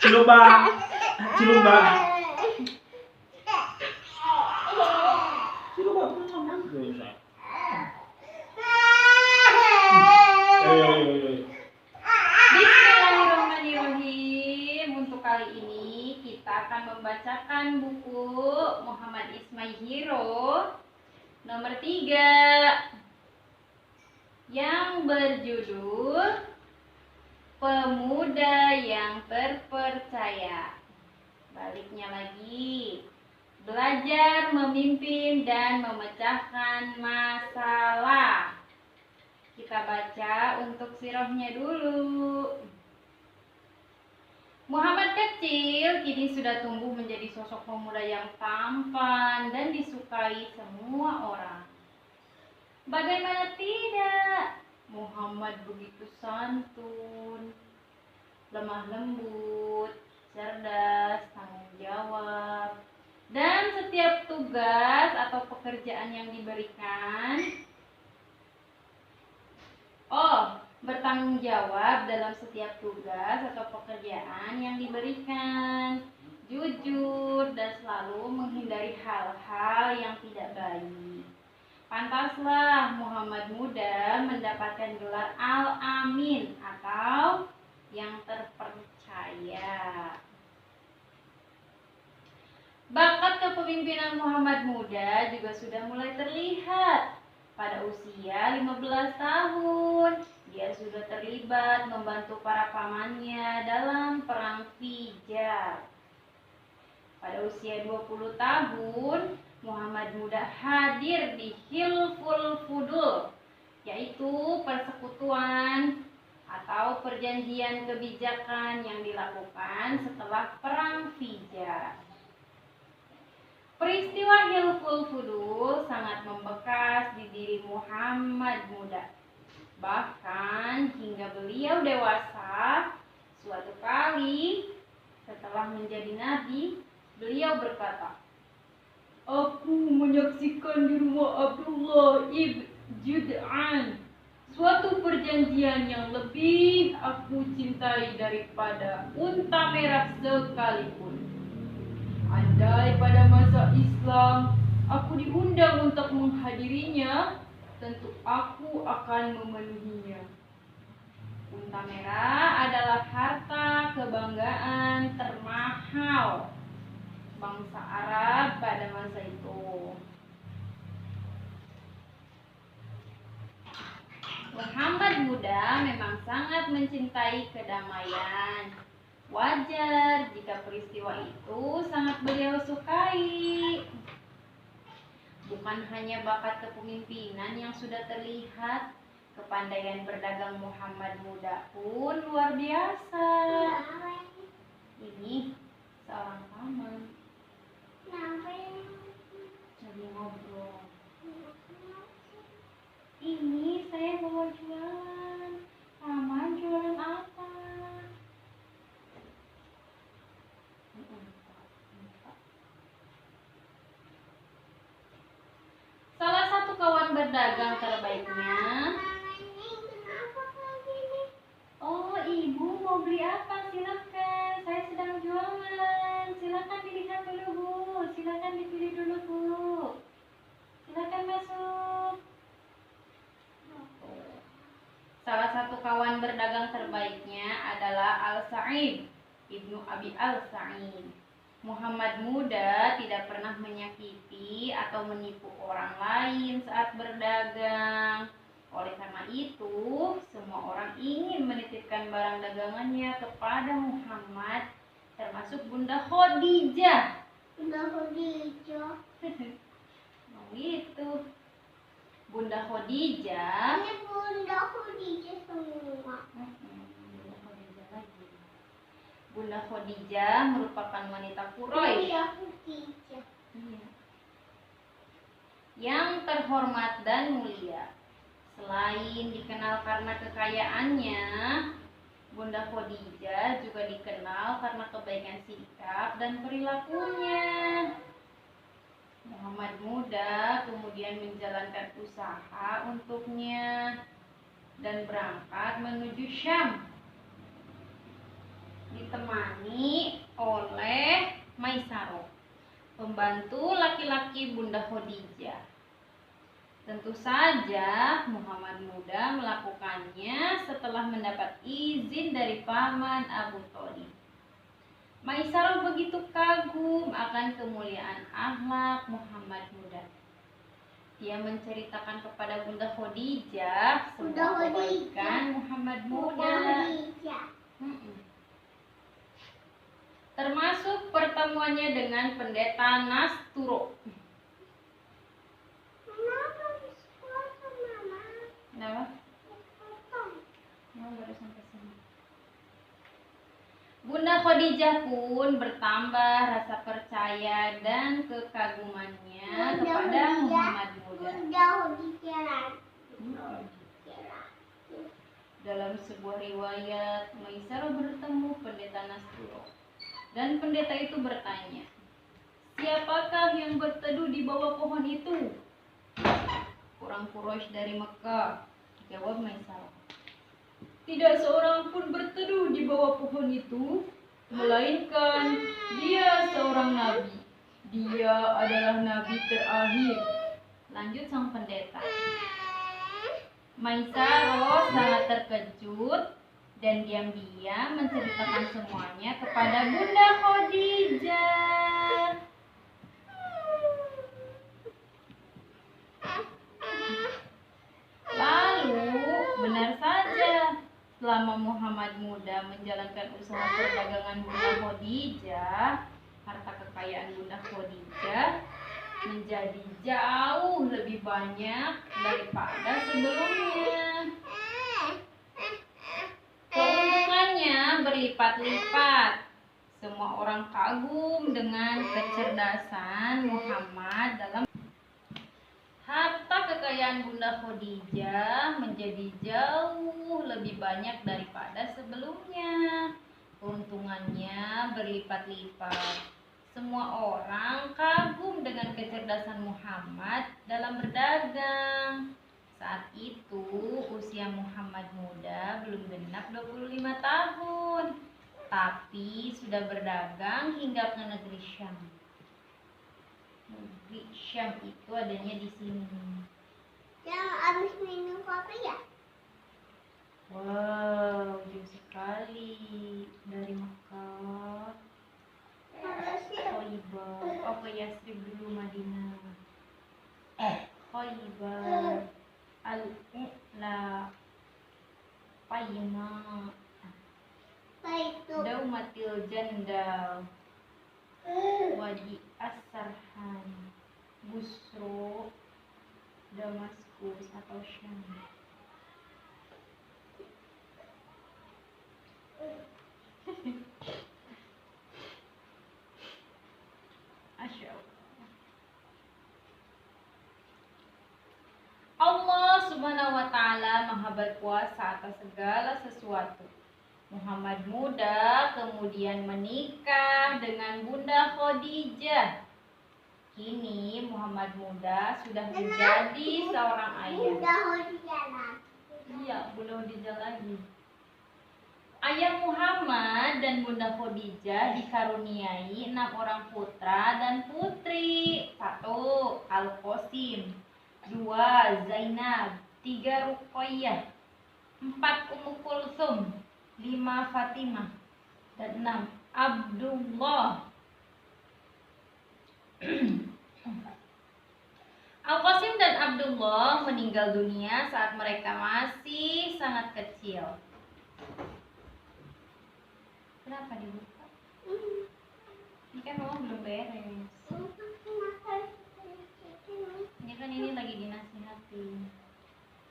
Ciluba. Ciluba. Ciluba. Bismillahirrahmanirrahim. Untuk kali ini kita akan membacakan buku Muhammad Ismail nomor 3 yang berjudul Pemuda yang Terpercaya. Baliknya lagi, belajar memimpin dan memecahkan masalah. Kita baca untuk sirahnya dulu. Muhammad kecil kini sudah tumbuh menjadi sosok pemuda yang tampan dan disukai semua orang. Bagaimana tidak? Muhammad begitu santun, lemah lembut, cerdas, tanggung jawab, dan setiap tugas atau pekerjaan yang diberikan, bertanggung jawab dalam setiap tugas atau pekerjaan yang diberikan, jujur dan selalu menghindari hal-hal yang tidak baik. Pantaslah Muhammad muda mendapatkan gelar Al-Amin atau yang terpercaya. Bakat kepemimpinan Muhammad muda juga sudah mulai terlihat. Pada usia 15 tahun, dia sudah terlibat membantu para pamannya dalam perang Fijar. Pada usia 20 tahun, Muhammad muda hadir di Hilful Fudul, yaitu persekutuan atau perjanjian kebijakan yang dilakukan setelah perang Fijar. Peristiwa Hilful Fudul sangat membekas di diri Muhammad muda. Bahkan hingga beliau dewasa, suatu kali setelah menjadi nabi, beliau berkata, "Aku menyaksikan di rumah Abdullah ibn Jud'an suatu perjanjian yang lebih aku cintai daripada unta merah sekalipun. Andai pada masa Islam aku diundang untuk menghadirinya, tentu aku akan memenuhinya." Unta merah adalah harta kebanggaan termahal bangsa Arab pada masa itu. Muhammad muda memang sangat mencintai kedamaian. Wajar jika peristiwa itu sangat beliau sukai. Bukan hanya bakat kepemimpinan yang sudah terlihat, kepandaian berdagang Muhammad muda pun luar biasa. Ini seorang paman lagi ngobrol. Ini saya mau jualan. Paman jualan apa? Salah satu kawan berdagang terbaiknya. Oh, ibu mau beli apa? Silakan. Saya sedang jualan. Silakan dilihat dulu, Bu. Silakan dipilih dulu, Bu. Silakan masuk. Salah satu kawan berdagang terbaiknya adalah Al-Sa'id, Ibnu Abi Al-Sa'id. Muhammad muda tidak pernah menyakiti atau menipu orang lain saat berdagang. Oleh karena itu, semua orang ingin menitipkan barang dagangannya kepada Muhammad, termasuk Bunda Khadijah. Bunda Khadijah. Oh itu. Bunda Khadijah. Ini Bunda Khadijah semua. Bunda Khadijah lagi. Bunda Khadijah merupakan wanita Quraisy. Bunda Khadijah. Iya. Yang terhormat dan mulia. Selain dikenal karena kekayaannya, Bunda Khadijah juga dikenal karena kebaikan sikap dan perilakunya. Muhammad muda kemudian menjalankan usaha untuknya dan berangkat menuju Syam. ditemani oleh Maisaro, pembantu laki-laki Bunda Khadijah. Tentu saja Muhammad Muda melakukannya setelah mendapat izin dari paman Abu Thalib. Maisaro begitu kagum akan kemuliaan akhlak Muhammad Muda. Dia menceritakan kepada Bunda Khadijah semua kebaikan Muhammad Muda. Termasuk pertemuannya dengan pendeta Nasturo. Kenapa? Baru sampai sini. Bunda Khadijah pun bertambah rasa percaya dan kekagumannya kepada Muhammad Muda. Dalam sebuah riwayat, Maisaro bertemu pendeta Nasturo. Dan pendeta itu bertanya, "Siapakah yang berteduh di bawah pohon itu?" "Orang Quraisy dari Mekah," jawab Maisaro. "Tidak seorang pun berteduh di bawah pohon itu, melainkan dia seorang nabi. Dia adalah nabi terakhir," lanjut sang pendeta. Maisaro sangat terkejut dan diam-diam menceritakan semuanya kepada Bunda Khadijah. Lalu, benar saja, selama Muhammad Muda menjalankan usaha perdagangan Bunda Khadijah, harta kekayaan Bunda Khadijah menjadi jauh lebih banyak daripada sebelumnya. Keuntungannya berlipat-lipat. Semua orang kagum dengan kecerdasan Muhammad dalam harta kekayaan Bunda Khadijah menjadi jauh lebih banyak daripada sebelumnya. Keuntungannya berlipat-lipat. Semua orang kagum dengan kecerdasan Muhammad dalam berdagang. Saat itu usia Muhammad Muda belum genap 25 tahun, tapi sudah berdagang hingga ke negeri Syam. Negeri Syam itu adanya di sini. Yang habis minum kopi ya? Wow, jauh sekali dari Mekah. Khoibar, ke Yasrib dulu Madinah. Khoibar, Al-U'la, Paima, Daumatil Jandal, Wadi As-Sarhan, Busro, Damaskus atau Syam. Masya Allah. Allah Subhanahu wa Ta'ala Maha berkuasa atas segala sesuatu. Muhammad Muda kemudian menikah dengan Bunda Khadijah. Kini Muhammad Muda sudah menjadi seorang ayah. Iya, Bunda Khadijah lagi. Ayah Muhammad dan Bunda Khadijah dikaruniai 6 orang putra dan putri. 1. Al-Qasim, 2. Zainab, 3. Ruqayyah, 4. Ummu Kulsum, 5. Fatimah, dan 6. Abdullah. Al-Qasim dan Abdullah meninggal dunia saat mereka masih sangat kecil. Kenapa dibuka? Ini kan mama belum beres. Ini kan ini lagi dinasihatin.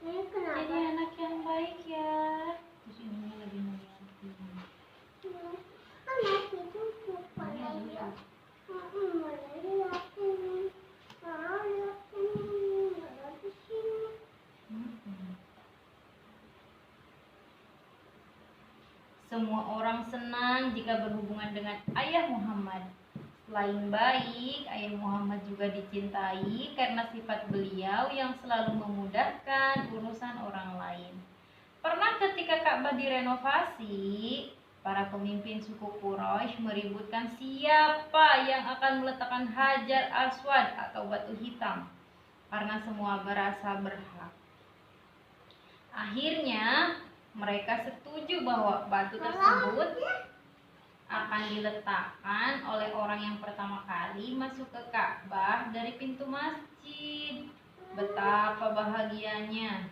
Jadi anak yang baik ya. Terus ini lagi ngeliatin. Semua orang senang jika berhubungan dengan ayah Muhammad. Selain baik, ayah Muhammad juga dicintai karena sifat beliau yang selalu memudahkan urusan orang lain. Pernah ketika Ka'bah direnovasi, Para pemimpin suku Quraisy meributkan siapa yang akan meletakkan Hajar Aswad atau batu hitam, karena semua merasa berhak. Akhirnya mereka setuju bahwa batu tersebut akan diletakkan oleh orang yang pertama kali masuk ke Ka'bah dari pintu masjid. Betapa bahagianya.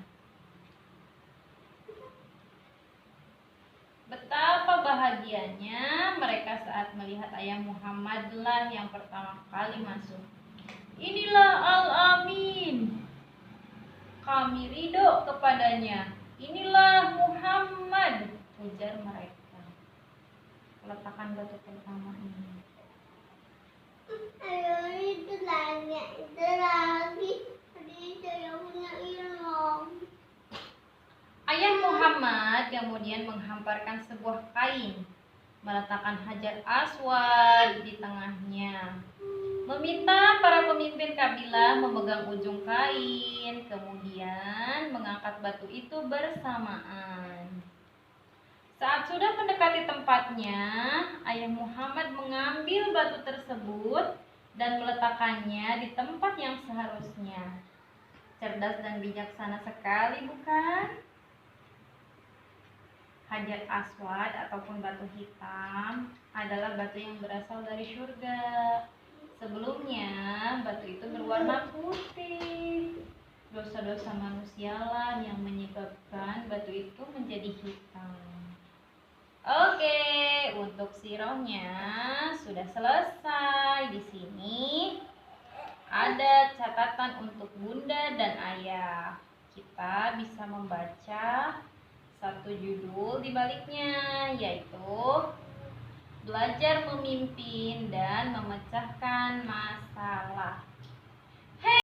Betapa bahagianya mereka saat melihat ayah Muhammadlah yang pertama kali masuk. Inilah Al-Amin. Kami ridho kepadanya. Inilah Muhammad, ujar mereka. Peletakan batu pertama ini. Ayo itu lagi. Tadi saya punya ilmu. Ayah Muhammad kemudian menghamparkan sebuah kain, meletakkan Hajar Aswad di tengahnya, meminta para pemimpin kabilah memegang ujung kain, kemudian mengangkat batu itu bersamaan. Saat sudah mendekati tempatnya, ayah Muhammad mengambil batu tersebut dan meletakkannya di tempat yang seharusnya. Cerdas dan bijaksana sekali, bukan? Hajar Aswad ataupun batu hitam adalah batu yang berasal dari surga. Sebelumnya batu itu berwarna putih. Dosa-dosa manusialah yang menyebabkan batu itu menjadi hitam. Oke, untuk sirahnya sudah selesai. Di sini ada catatan untuk bunda dan ayah. Kita bisa membaca satu judul di baliknya, yaitu belajar memimpin dan memecahkan masalah.